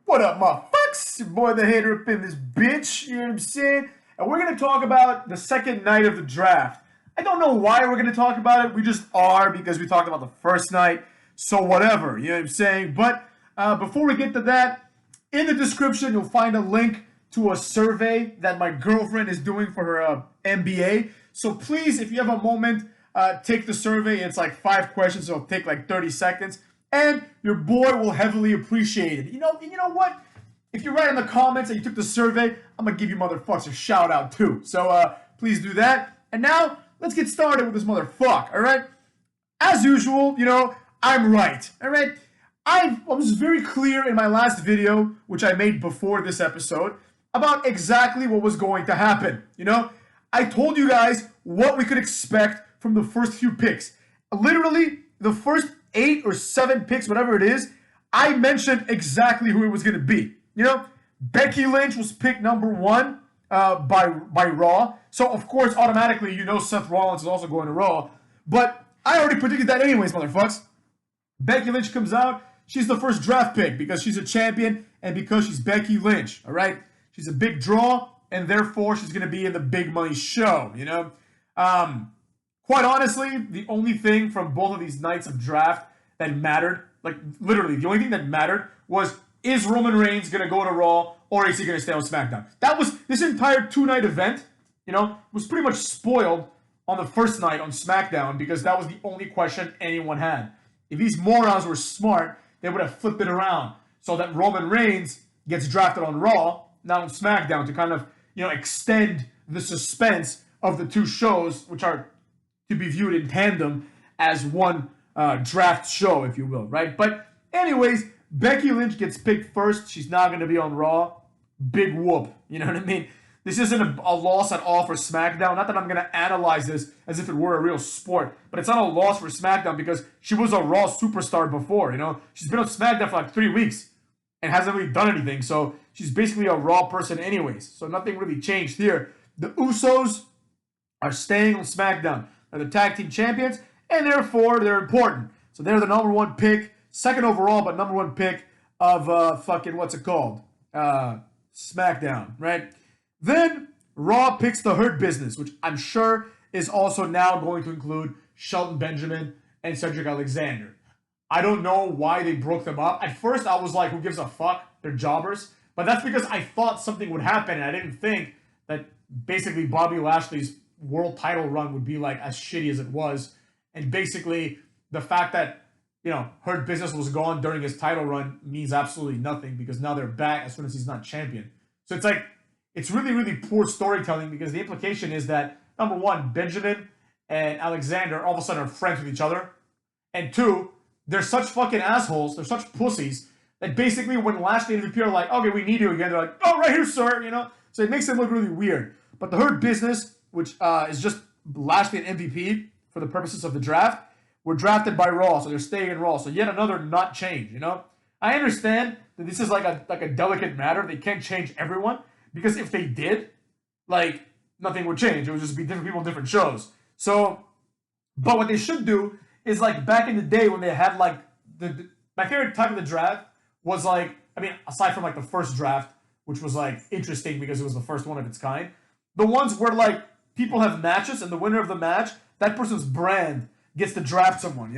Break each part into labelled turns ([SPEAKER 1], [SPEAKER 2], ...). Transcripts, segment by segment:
[SPEAKER 1] What up, motherfuckers? Your boy the hater up in this bitch, you know what I'm saying? And we're going to talk about the second night of the draft. I don't know why we're going to talk about it. We just are because we talked about the first night. So whatever, you know what I'm saying? But before we get to that, in the description you'll find a link to a survey that my girlfriend is doing for her MBA. So please, if you have a moment, take the survey. It's like 5 questions, so it'll take like 30 seconds. And your boy will heavily appreciate it. You know what? If you write in the comments that you took the survey, I'm going to give you motherfuckers a shout out too. So please do that. And now, let's get started with this motherfucker, alright? As usual, I'm right, alright? I was very clear in my last video, which I made before this episode, about exactly what was going to happen, I told you guys what we could expect from the first few picks. Literally, the first 8 or 7 picks, whatever it is, I mentioned exactly who it was going to be. Becky Lynch was picked number 1 by Raw. So, of course, automatically, Seth Rollins is also going to Raw. But I already predicted that anyways, motherfuckers. Becky Lynch comes out. She's the first draft pick because she's a champion and because she's Becky Lynch, all right? She's a big draw, and therefore she's going to be in the big money show, Quite honestly, the only thing from both of these nights of draft that mattered, like literally the only thing that mattered was, is Roman Reigns going to go to Raw or is he going to stay on SmackDown? That was, this entire 2-night event, was pretty much spoiled on the first night on SmackDown because that was the only question anyone had. If these morons were smart, they would have flipped it around so that Roman Reigns gets drafted on Raw, not on SmackDown, to kind of, extend the suspense of the two shows, which are to be viewed in tandem as one draft show, if you will, right? But anyways, Becky Lynch gets picked first. She's not going to be on Raw. Big whoop. You know what I mean? This isn't a loss at all for SmackDown. Not that I'm going to analyze this as if it were a real sport, but it's not a loss for SmackDown because she was a Raw superstar before, She's been on SmackDown for like 3 weeks and hasn't really done anything. So she's basically a Raw person anyways. So nothing really changed here. The Usos are staying on SmackDown. They're the tag team champions, and therefore they're important. So they're the number 1 pick, second overall, but number 1 pick of SmackDown, right? Then Raw picks the Hurt Business, which I'm sure is also now going to include Shelton Benjamin and Cedric Alexander. I don't know why they broke them up. At first, I was like, who gives a fuck? They're jobbers. But that's because I thought something would happen, and I didn't think that basically Bobby Lashley's world title run would be like as shitty as it was. And basically, the fact that, Hurt Business was gone during his title run means absolutely nothing because now they're back as soon as he's not champion. So it's like, it's really, really poor storytelling because the implication is that, number 1, Benjamin and Alexander all of a sudden are friends with each other. And 2, they're such fucking assholes, they're such pussies, that basically when Lashley and MVP are like, okay, we need you again, they're like, oh, right here, sir, So it makes them look really weird. But the Hurt Business, which is just Lashley and MVP for the purposes of the draft, were drafted by Raw, so they're staying in Raw. So yet another not change, I understand that this is like a delicate matter. They can't change everyone, because if they did, nothing would change. It would just be different people, different shows. So, but what they should do is back in the day when they had my favorite type of the draft was aside from the first draft, which was interesting because it was the first one of its kind. The ones where people have matches and the winner of the match, that person's brand gets to draft someone,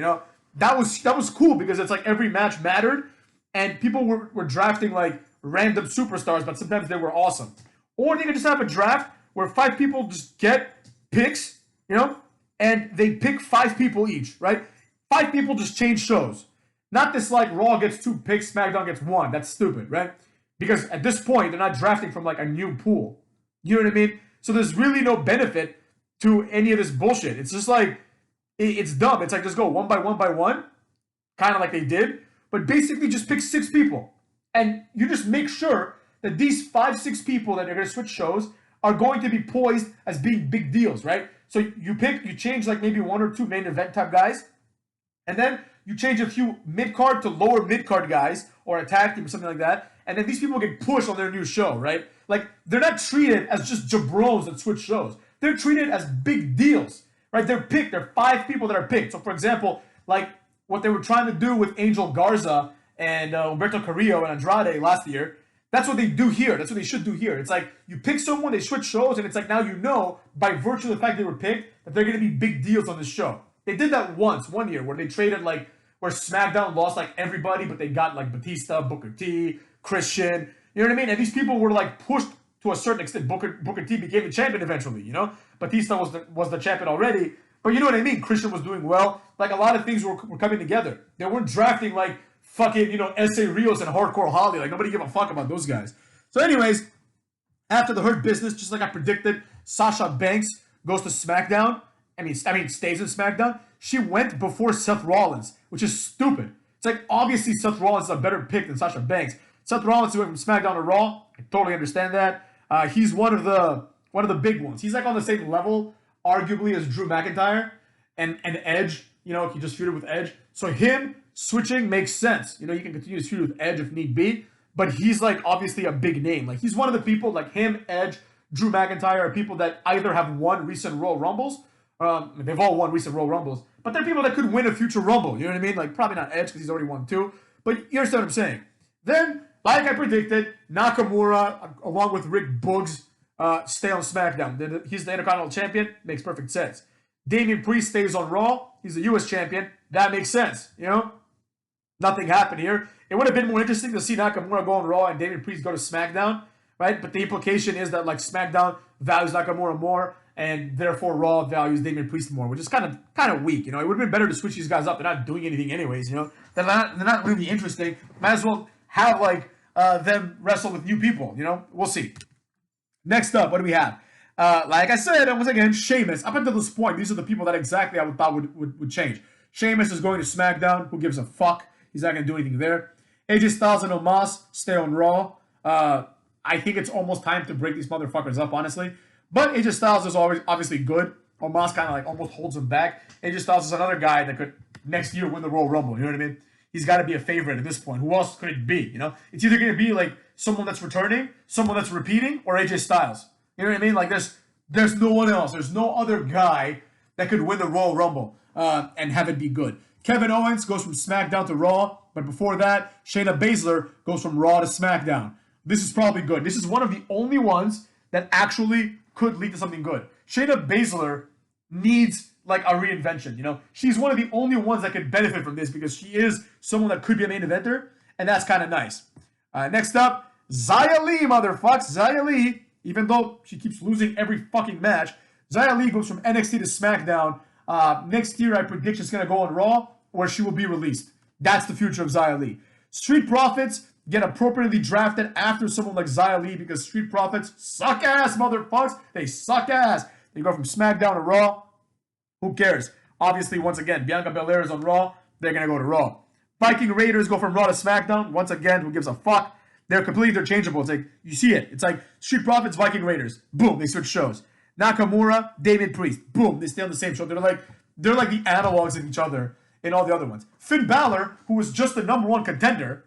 [SPEAKER 1] That was cool because it's every match mattered and people were drafting random superstars, but sometimes they were awesome. Or they could just have a draft where 5 people just get picks, and they pick 5 people each, right? 5 people just change shows. Not this Raw gets 2 picks, SmackDown gets 1. That's stupid, right? Because at this point, they're not drafting from a new pool. You know what I mean? So there's really no benefit to any of this bullshit. It's just it's dumb. It's just go one by one, kind of like they did, but basically just pick 6 people. And you just make sure that these 5-6 people that are going to switch shows are going to be poised as being big deals, right? So you change maybe 1 or 2 main event type guys, and then you change a few mid-card to lower mid-card guys, or a tag team or something like that, and then these people get pushed on their new show, right? They're not treated as just jabrones that switch shows. They're treated as big deals, right? They're picked. There are 5 people that are picked. So, for example, what they were trying to do with Angel Garza and Humberto Carrillo and Andrade last year. That's what they do here. That's what they should do here. It's like you pick someone, they switch shows, and it's like now you know by virtue of the fact they were picked that they're going to be big deals on this show. They did that once, one year, where they traded like where SmackDown lost like everybody, but they got like Batista, Booker T, Christian. You know what I mean? And these people were like pushed to a certain extent. Booker T became the champion eventually. You know, Batista was the champion already. But you know what I mean? Christian was doing well. Like a lot of things were coming together. They weren't drafting like fucking, you know, S.A. Rios and Hardcore Holly. Like, nobody gave a fuck about those guys. So anyways, after the Hurt Business, just like I predicted, Sasha Banks goes to SmackDown. I mean, stays in SmackDown. She went before Seth Rollins, which is stupid. It's like, obviously, Seth Rollins is a better pick than Sasha Banks. Seth Rollins went from SmackDown to Raw. I totally understand that. He's one of the big ones. He's like on the same level, arguably, as Drew McIntyre and Edge. You know, he just feuded with Edge. So him switching makes sense. You know, you can continue to feud with Edge if need be, but he's like obviously a big name. Like he's one of the people like him, Edge, Drew McIntyre are people that either have won recent Royal Rumbles. They've all won recent Royal Rumbles, but they're people that could win a future Rumble. You know what I mean? Like probably not Edge because he's already won two, but you understand what I'm saying. Then, like I predicted, Nakamura along with Rick Boogs stay on SmackDown. He's the Intercontinental Champion. Makes perfect sense. Damian Priest stays on Raw. He's the U.S. Champion. That makes sense, you know? Nothing happened here. It would have been more interesting to see Nakamura go on Raw and Damian Priest go to SmackDown, right? But the implication is that like SmackDown values Nakamura more, and therefore Raw values Damian Priest more, which is kind of weak, you know? It would have been better to switch these guys up. They're not doing anything anyways, you know? They're not really interesting. Might as well have like them wrestle with new people, you know? We'll see. Next up, what do we have? Like I said, once again, Sheamus. Up until this point, these are the people that exactly I would thought would change. Sheamus is going to SmackDown. Who gives a fuck? He's not going to do anything there. AJ Styles and Omos stay on Raw. I think it's almost time to break these motherfuckers up, honestly. But AJ Styles is always obviously good. Omos kind of like almost holds him back. AJ Styles is another guy that could next year win the Royal Rumble. You know what I mean? He's got to be a favorite at this point. Who else could it be? You know, it's either going to be like someone that's returning, someone that's repeating, or AJ Styles. You know what I mean? Like there's no one else. There's no other guy that could win the Royal Rumble and have it be good. Kevin Owens goes from SmackDown to Raw, but before that, Shayna Baszler goes from Raw to SmackDown. This is probably good. This is one of the only ones that actually could lead to something good. Shayna Baszler needs like a reinvention, you know? She's one of the only ones that could benefit from this because she is someone that could be a main eventer, and that's kind of nice. Next up, Zaya Lee, motherfucks. Zaya Lee, even though she keeps losing every fucking match, Zaya Lee goes from NXT to SmackDown. Next year, I predict she's going to go on Raw, where she will be released. That's the future of Zaya Lee. Street Profits get appropriately drafted after someone like Zaya Lee because Street Profits suck ass, motherfuckers. They suck ass. They go from SmackDown to Raw. Who cares? Obviously, once again, Bianca Belair is on Raw. They're going to go to Raw. Viking Raiders go from Raw to SmackDown. Once again, who gives a fuck? They're completely interchangeable. It's like, you see it. It's like Street Profits, Viking Raiders. Boom, they switch shows. Nakamura, Damian Priest. Boom, they stay on the same show. They're like the analogs of each other in all the other ones. Finn Balor, who was just the #1 contender,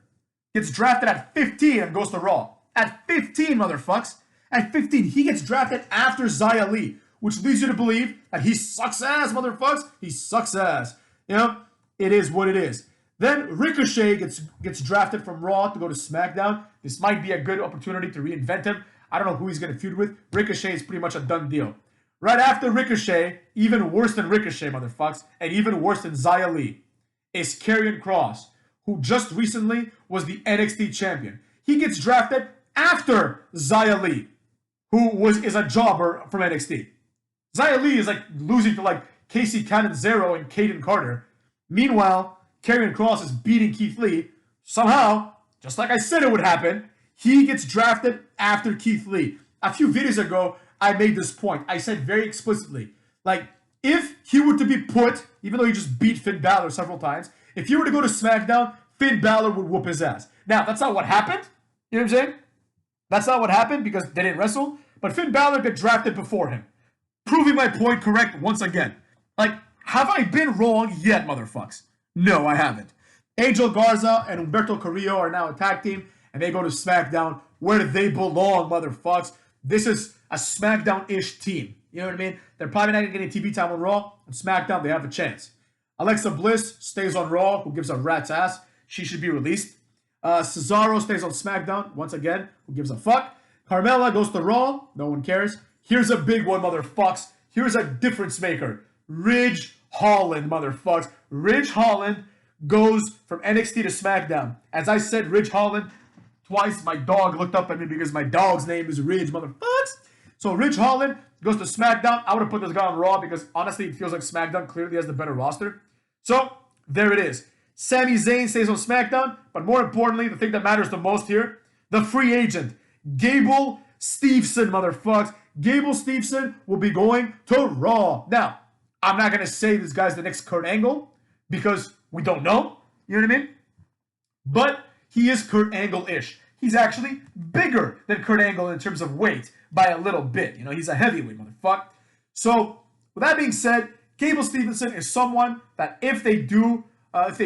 [SPEAKER 1] gets drafted at 15 and goes to Raw. At 15, motherfucks. At 15, he gets drafted after Zaya Lee, which leads you to believe that he sucks ass, motherfucks. He sucks ass. You know, it is what it is. Then Ricochet gets drafted from Raw to go to SmackDown. This might be a good opportunity to reinvent him. I don't know who he's going to feud with. Ricochet is pretty much a done deal. Right after Ricochet, even worse than Ricochet, motherfucks, and even worse than Zaya Lee, is Karrion Kross, who just recently was the NXT champion. He gets drafted after Zaya Lee, who is a jobber from NXT. Zaya Lee is like losing to like Casey Catanzaro and Caden Carter. Meanwhile, Karrion Kross is beating Keith Lee. Somehow, just like I said it would happen, he gets drafted after Keith Lee. A few videos ago, I made this point. I said very explicitly, like, if he were to be put, even though he just beat Finn Balor several times, if he were to go to SmackDown, Finn Balor would whoop his ass. Now, that's not what happened. You know what I'm saying? That's not what happened because they didn't wrestle. But Finn Balor got drafted before him. Proving my point correct once again. Like, have I been wrong yet, motherfucks? No, I haven't. Angel Garza and Humberto Carrillo are now a tag team, and they go to SmackDown where they belong, motherfucks. This is a SmackDown-ish team. You know what I mean? They're probably not going to get any TV time on Raw. On SmackDown, they have a chance. Alexa Bliss stays on Raw. Who gives a rat's ass? She should be released. Cesaro stays on SmackDown. Once again, who gives a fuck? Carmella goes to Raw. No one cares. Here's a big one, motherfucks. Here's a difference maker. Ridge Holland, motherfucks. Ridge Holland goes from NXT to SmackDown. As I said, Ridge Holland, twice my dog looked up at me because my dog's name is Ridge, motherfucks. So Ridge Holland goes to SmackDown. I would have put this guy on Raw because honestly, it feels like SmackDown clearly has the better roster. So there it is. Sami Zayn stays on SmackDown, but more importantly, the thing that matters the most here, the free agent, Gable Steveson, motherfucks. Gable Steveson will be going to Raw. Now, I'm not going to say this guy's the next Kurt Angle because we don't know. You know what I mean? But he is Kurt Angle-ish. He's actually bigger than Kurt Angle in terms of weight by a little bit. You know, he's a heavyweight, motherfucker. So, with that being said, Gable Steveson is someone that if they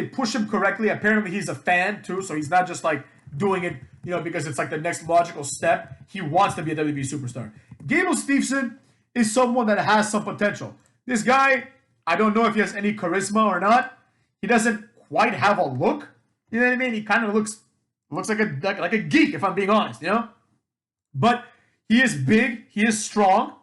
[SPEAKER 1] push him correctly, apparently he's a fan too, so he's not just like doing it, you know, because it's like the next logical step. He wants to be a WWE superstar. Gable Steveson is someone that has some potential. This guy, I don't know if he has any charisma or not. He doesn't quite have a look. You know what I mean? He kind of looks like a geek, if I'm being honest, you know? But he is big, he is strong,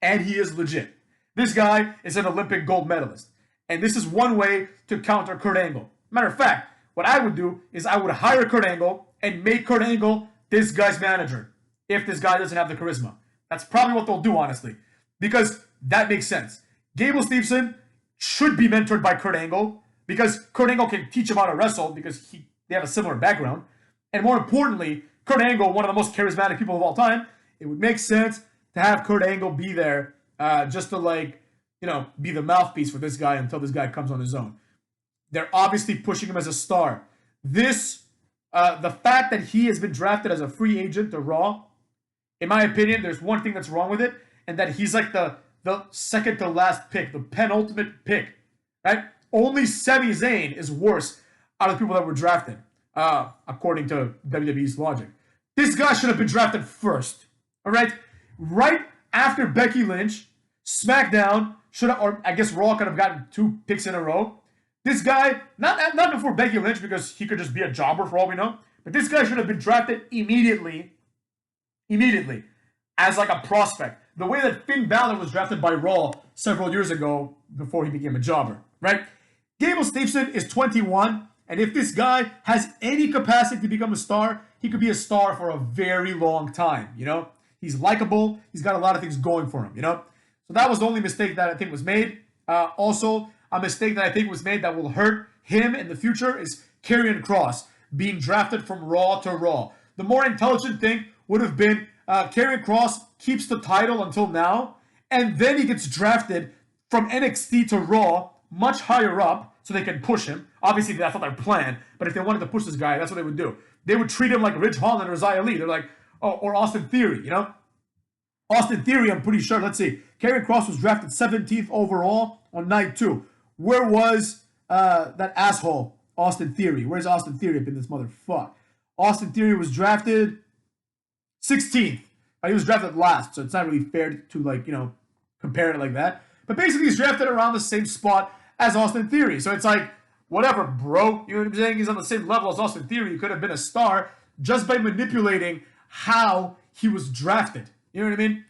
[SPEAKER 1] and he is legit. This guy is an Olympic gold medalist. And this is one way to counter Kurt Angle. Matter of fact, what I would do is I would hire Kurt Angle and make Kurt Angle this guy's manager if this guy doesn't have the charisma. That's probably what they'll do, honestly, because that makes sense. Gable Steveson should be mentored by Kurt Angle because Kurt Angle can teach him how to wrestle because they have a similar background. And more importantly, Kurt Angle, one of the most charismatic people of all time, it would make sense to have Kurt Angle be there just to, like, you know, be the mouthpiece for this guy until this guy comes on his own. They're obviously pushing him as a star. The fact that he has been drafted as a free agent to Raw, in my opinion, there's one thing that's wrong with it, and that he's like the second to last pick, the penultimate pick, right? Only Sami Zayn is worse out of the people that were drafted, according to WWE's logic. This guy should have been drafted first, all right? Right after Becky Lynch, SmackDown should have, or I guess Raw could have gotten 2 picks in a row. This guy, not before Becky Lynch because he could just be a jobber for all we know, but this guy should have been drafted immediately as like a prospect. The way that Finn Balor was drafted by Raw several years ago before he became a jobber, right? Gable Steveson is 21, and if this guy has any capacity to become a star, he could be a star for a very long time, you know? He's likable. He's got a lot of things going for him, you know? So that was the only mistake that I think was made. Also, a mistake that I think was made that will hurt him in the future is Karrion Kross being drafted from Raw to Raw. The more intelligent thing would have been Karrion Kross keeps the title until now, and then he gets drafted from NXT to Raw much higher up so they can push him. Obviously, that's not their plan, but if they wanted to push this guy, that's what they would do. They would treat him like Ridge Holland or Zaya Lee. They're like, oh, or Austin Theory, you know? Austin Theory, I'm pretty sure. Let's see. Karrion Kross was drafted 17th overall on night 2. Where was that asshole, Austin Theory? Where's Austin Theory up in this motherfucker? Austin Theory was drafted 16th. He was drafted last, so it's not really fair to, like, you know, compare it like that. But basically, he's drafted around the same spot as Austin Theory. So it's like, whatever, bro. You know what I'm saying? He's on the same level as Austin Theory. He could have been a star just by manipulating how he was drafted. You know what I mean?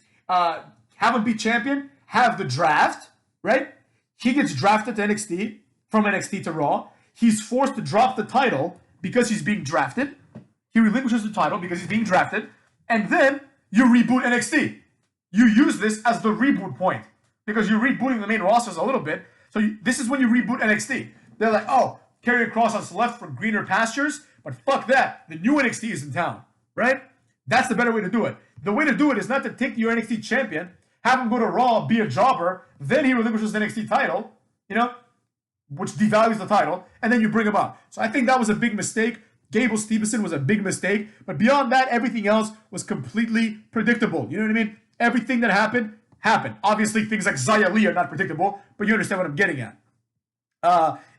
[SPEAKER 1] Have him be champion, have the draft, right? He gets drafted to NXT, from NXT to Raw. He's forced to drop the title because he's being drafted. He relinquishes the title because he's being drafted. And then you reboot NXT. You use this as the reboot point because you're rebooting the main rosters a little bit. So this is when you reboot NXT. They're like, oh, Karrion Kross has left for greener pastures, but fuck that. The new NXT is in town, right? That's the better way to do it. The way to do it is not to take your NXT champion, have him go to Raw, be a jobber, then he relinquishes the NXT title, you know, which devalues the title, and then you bring him up. So I think that was a big mistake. Gable Steveson was a big mistake, but beyond that, everything else was completely predictable. You know what I mean? Everything that happened. Obviously, things like Zaya Lee are not predictable, but you understand what I'm getting at.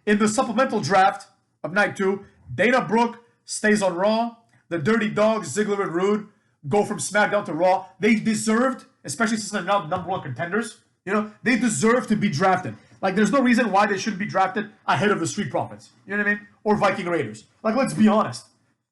[SPEAKER 1] In the supplemental draft of night 2, Dana Brooke stays on Raw. The Dirty Dogs, Ziggler and Rude, go from SmackDown to Raw. They deserved, especially since they're now number 1 contenders, you know, they deserve to be drafted. Like, there's no reason why they shouldn't be drafted ahead of the Street Profits. You know what I mean? Or Viking Raiders. Like, let's be honest.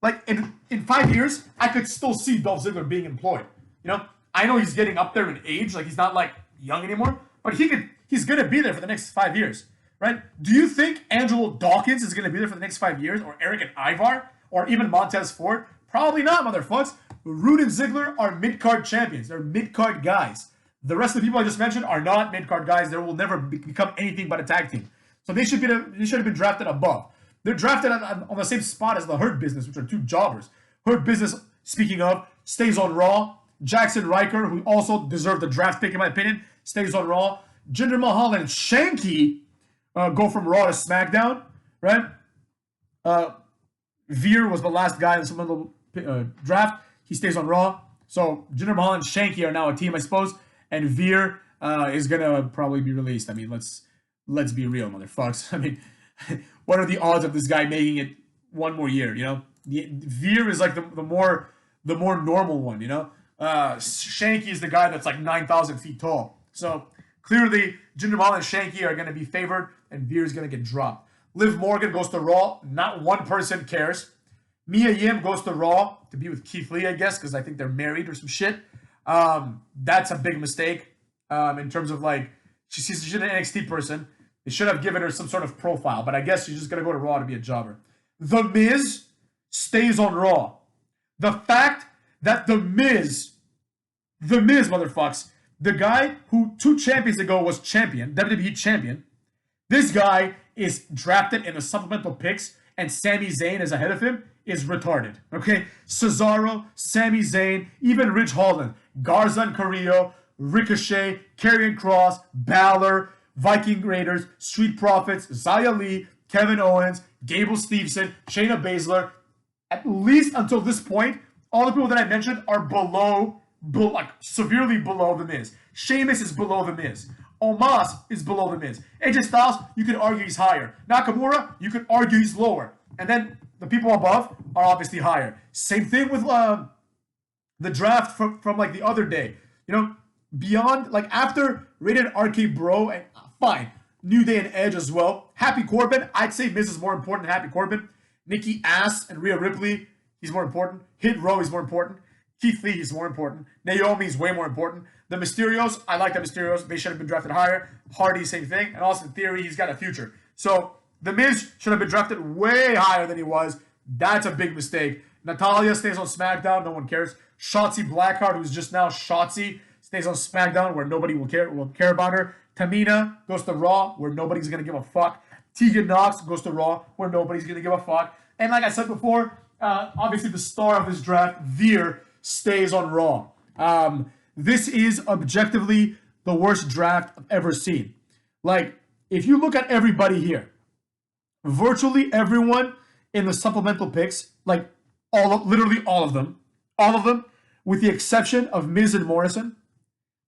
[SPEAKER 1] Like in 5 years, I could still see Dolph Ziggler being employed. You know, I know he's getting up there in age, like he's not like young anymore, but he's gonna be there for the next 5 years, right? Do you think Angelo Dawkins is gonna be there for the next 5 years, or Eric and Ivar, or even Montez Ford? Probably not, motherfuckers. Roode and Ziggler are mid-card champions. They're mid-card guys. The rest of the people I just mentioned are not mid-card guys. They will never become anything but a tag team. So they should have been drafted above. They're drafted on the same spot as the Hurt Business, which are two jobbers. Hurt Business, speaking of, stays on Raw. Jackson Riker, who also deserved a draft pick in my opinion, stays on Raw. Jinder Mahal and Shanky go from Raw to SmackDown, right? Veer was the last guy in some of the draft. He stays on Raw. So Jinder Mahal and Shanky are now a team, I suppose. And Veer is gonna probably be released. I mean, let's be real, motherfuckers. I mean, what are the odds of this guy making it one more year? You know, Veer is like the more normal one. You know, Shanky is the guy that's like 9,000 feet tall. So clearly, Jinder Mahal and Shanky are gonna be favored, and Veer is gonna get dropped. Liv Morgan goes to Raw. Not one person cares. Mia Yim goes to Raw to be with Keith Lee, I guess, because I think they're married or some shit. That's a big mistake in terms of like she's an NXT person. They should have given her some sort of profile, but I guess she's just gonna go to Raw to be a jobber. The Miz stays on Raw. The fact that The Miz, motherfucks, the guy who 2 champions ago was champion, WWE champion, this guy is drafted in the supplemental picks, and Sami Zayn is ahead of him, is retarded. Okay? Cesaro, Sami Zayn, even Ridge Holland, Garza and Carrillo, Ricochet, Karrion Kross, Balor, Viking Raiders, Street Profits, Zaya Lee, Kevin Owens, Gable Steveson, Shayna Baszler. At least until this point, all the people that I mentioned are like severely below The Miz. Sheamus is below The Miz. Omos is below The Miz. AJ Styles, you could argue he's higher. Nakamura, you could argue he's lower. And then the people above are obviously higher. Same thing with the draft from like the other day. You know, beyond, like after Rated RK Bro, and fine, New Day and Edge as well. Happy Corbin, I'd say Miz is more important than Happy Corbin. Nikki Ass and Rhea Ripley, he's more important. Hit Row is more important. Keith Lee is more important. Naomi is way more important. The Mysterios, I like the Mysterios. They should have been drafted higher. Hardy, same thing. And Austin Theory, he's got a future. So The Miz should have been drafted way higher than he was. That's a big mistake. Natalya stays on SmackDown. No one cares. Shotzi Blackheart, who's just now Shotzi, stays on SmackDown where nobody will care about her. Tamina goes to Raw where nobody's going to give a fuck. Tegan Nox goes to Raw where nobody's going to give a fuck. And like I said before, obviously the star of this draft, Veer, stays on Raw. This is objectively the worst draft I've ever seen. Like, if you look at everybody here, virtually everyone in the supplemental picks, like literally all of them, with the exception of Miz and Morrison,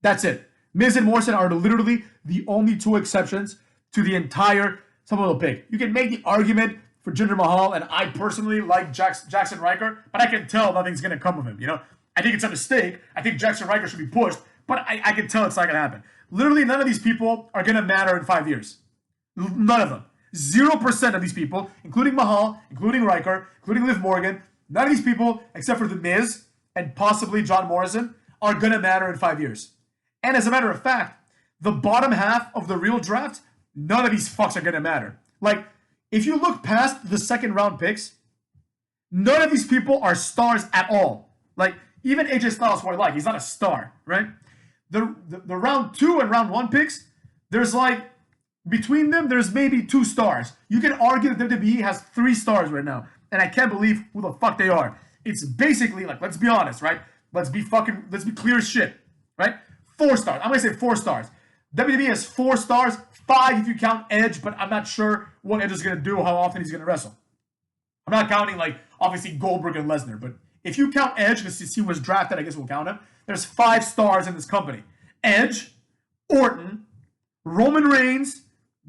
[SPEAKER 1] that's it. Miz and Morrison are literally the only 2 exceptions to the entire supplemental pick. You can make the argument for Jinder Mahal, and I personally like Jackson Riker, but I can tell nothing's going to come of him, you know? I think it's a mistake. I think Jackson Riker should be pushed, but I can tell it's not going to happen. Literally, none of these people are going to matter in 5 years. None of them. 0% of these people, including Mahal, including Riker, including Liv Morgan, none of these people, except for The Miz and possibly John Morrison, are going to matter in 5 years. And as a matter of fact, the bottom half of the real draft, none of these fucks are going to matter. Like, if you look past the second round picks, none of these people are stars at all. Like, even AJ Styles, who I like, he's not a star, right? The round 2 and round 1 picks, there's like, between them, there's maybe 2 stars. You can argue that WWE has 3 stars right now, and I can't believe who the fuck they are. It's basically like, let's be honest, right? Let's be clear as shit, right? 4 stars. I'm gonna say 4 stars. WWE has 4 stars, 5 if you count Edge, but I'm not sure what Edge is gonna do, how often he's gonna wrestle. I'm not counting like obviously Goldberg and Lesnar, but if you count Edge, because he was drafted, I guess we'll count him. There's 5 stars in this company: Edge, Orton, Roman Reigns,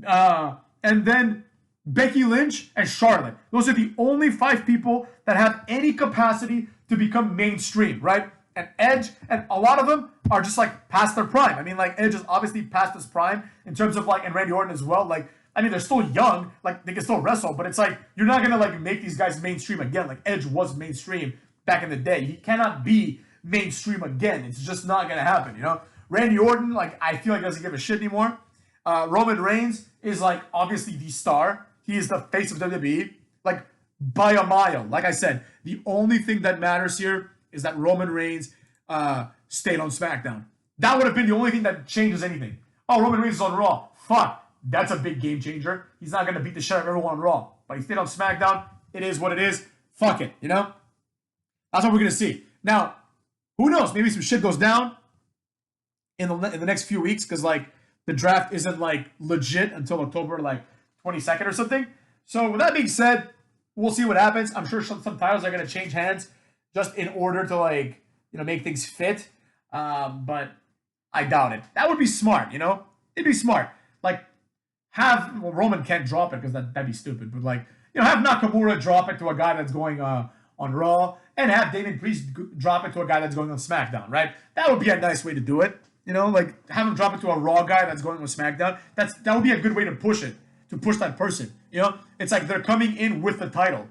[SPEAKER 1] and then Becky Lynch and Charlotte. Those are the only 5 people that have any capacity to become mainstream, right? And Edge, and a lot of them are just like past their prime. I mean, like Edge is obviously past his prime in terms of like, and Randy Orton as well. Like, I mean, they're still young, like they can still wrestle, but it's like you're not gonna like make these guys mainstream again. Like Edge was mainstream back in the day. He cannot be mainstream again. It's just not gonna happen, you know. Randy Orton, like I feel like doesn't give a shit anymore. Roman Reigns is like obviously the star. He is the face of WWE, like by a mile. Like I said, the only thing that matters here is that Roman Reigns stayed on SmackDown. That would have been the only thing that changes anything. Oh, Roman Reigns is on Raw. Fuck. That's a big game changer. He's not going to beat the shit out of everyone on Raw. But he stayed on SmackDown. It is what it is. Fuck it, you know? That's what we're going to see. Now, who knows? Maybe some shit goes down in the next few weeks because, like, the draft isn't, like, legit until October, like, 22nd or something. So, with that being said, we'll see what happens. I'm sure some titles are going to change hands just in order to, like, you know, make things fit. But I doubt it. That would be smart, you know? It'd be smart. Like, Roman can't drop it because that'd be stupid. But, like, you know, have Nakamura drop it to a guy that's going on Raw and have Damien Priest drop it to a guy that's going on SmackDown, right? That would be a nice way to do it. You know, like, have him drop it to a Raw guy that's going on SmackDown. That would be a good way to push it, to push that person. You know? It's like they're coming in with the title.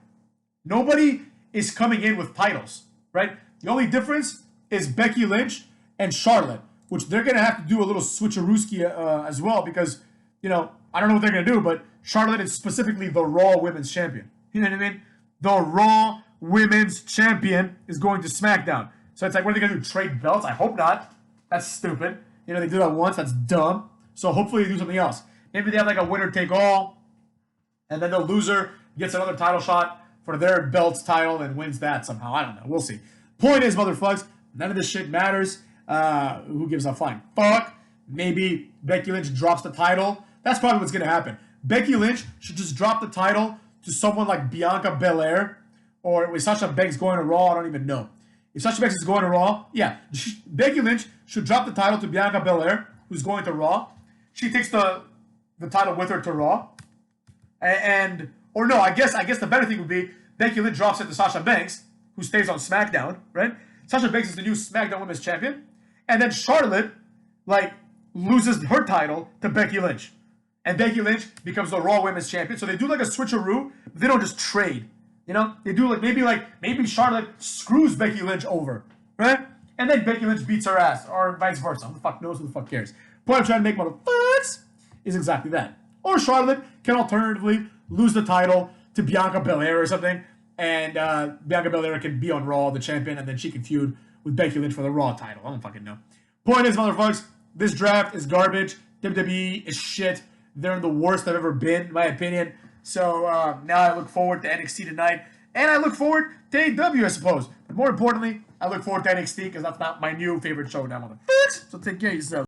[SPEAKER 1] Nobody is coming in with titles, right? The only difference is Becky Lynch and Charlotte, which they're going to have to do a little switcherooski as well because, you know, I don't know what they're going to do, but Charlotte is specifically the Raw Women's Champion. You know what I mean? The Raw Women's Champion is going to SmackDown. So it's like, what are they going to do? Trade belts? I hope not. That's stupid. You know, they do that once. That's dumb. So hopefully they do something else. Maybe they have like a winner take all, and then the loser gets another title shot for their belt's title and wins that somehow. I don't know. We'll see. Point is, motherfuckers, none of this shit matters. Who gives a flying fuck? Maybe Becky Lynch drops the title. That's probably what's going to happen. Becky Lynch should just drop the title to someone like Bianca Belair, or if Sasha Banks going to Raw, I don't even know. If Sasha Banks is going to Raw, yeah, Becky Lynch should drop the title to Bianca Belair, who's going to Raw. She takes the title with her to Raw. Or no, I guess the better thing would be Becky Lynch drops it to Sasha Banks, who stays on SmackDown, right? Sasha Banks is the new SmackDown Women's Champion. And then Charlotte, like, loses her title to Becky Lynch. And Becky Lynch becomes the Raw Women's Champion. So they do like a switcheroo, but they don't just trade. You know? They do maybe Charlotte screws Becky Lynch over, right? And then Becky Lynch beats her ass, or vice versa. Who the fuck knows? Who the fuck cares? Point I'm trying to make, motherfuckers, is exactly that. Or Charlotte can alternatively lose the title to Bianca Belair or something, and Bianca Belair can be on Raw, the champion, and then she can feud with Becky Lynch for the Raw title. I don't fucking know. Point is, motherfuckers, this draft is garbage. WWE is shit. They're the worst I've ever been, in my opinion. So now I look forward to NXT tonight, and I look forward to AEW, I suppose. But more importantly, I look forward to NXT because that's not my new favorite show now, motherfuckers. So take care of yourself.